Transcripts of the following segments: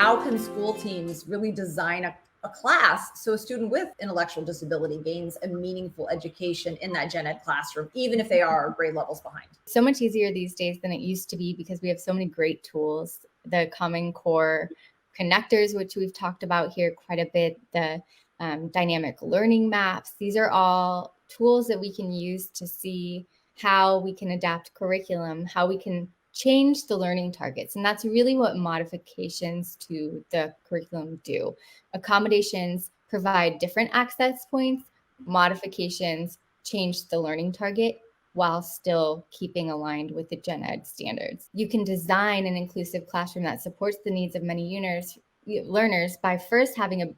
how can school teams really design a class so a student with intellectual disability gains a meaningful education in that gen ed classroom, even if they are grade levels behind? So much easier these days than it used to be because we have so many great tools. The Common Core connectors, which we've talked about here quite a bit, the dynamic learning maps. These are all tools that we can use to see how we can adapt curriculum, how we can change the learning targets. And that's really what modifications to the curriculum do. Accommodations provide different access points. Modifications change the learning target while still keeping aligned with the gen ed standards. You can design an inclusive classroom that supports the needs of many learners by first having a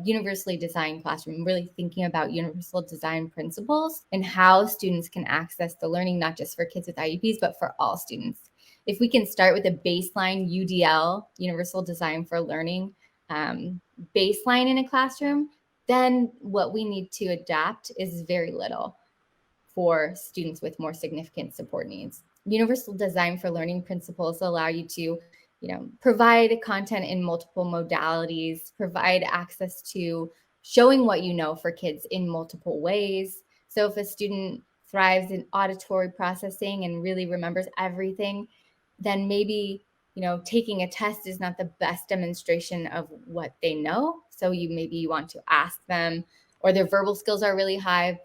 universally designed classroom, really thinking about universal design principles and how students can access the learning, not just for kids with IEPs, but for all students. If we can start with a baseline UDL, universal design for learning, baseline in a classroom, then what we need to adapt is very little for students with more significant support needs. Universal design for learning principles allow you to provide content in multiple modalities, provide access to showing what you know for kids in multiple ways. So if a student thrives in auditory processing and really remembers everything, then maybe, taking a test is not the best demonstration of what they know. So you want to ask them, or their verbal skills are really high,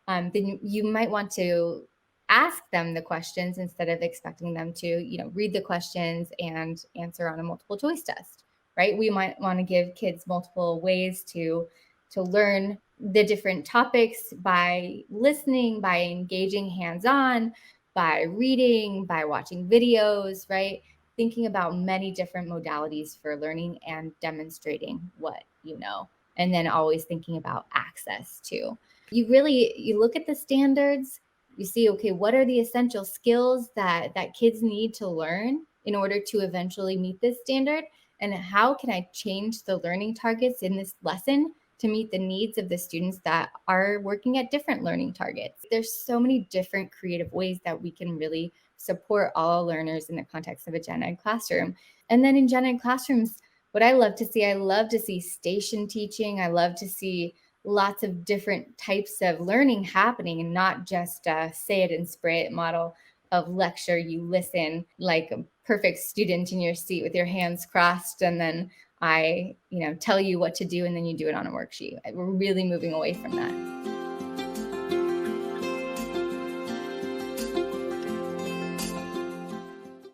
then you might want to ask them the questions instead of expecting them to, read the questions and answer on a multiple choice test, right? We might want to give kids multiple ways to learn the different topics by listening, by engaging hands-on, by reading, by watching videos, right? Thinking about many different modalities for learning and demonstrating what you know, and then always thinking about access too. You look at the standards, you see, okay, what are the essential skills that kids need to learn in order to eventually meet this standard? And how can I change the learning targets in this lesson to meet the needs of the students that are working at different learning targets? There's so many different creative ways that we can really support all learners in the context of a gen ed classroom. And then in gen ed classrooms, what I love to see station teaching. I love to see lots of different types of learning happening, and not just a say it and spray it model of lecture. You listen like a perfect student in your seat with your hands crossed, and then I tell you what to do, and then you do it on a worksheet. We're really moving away from that.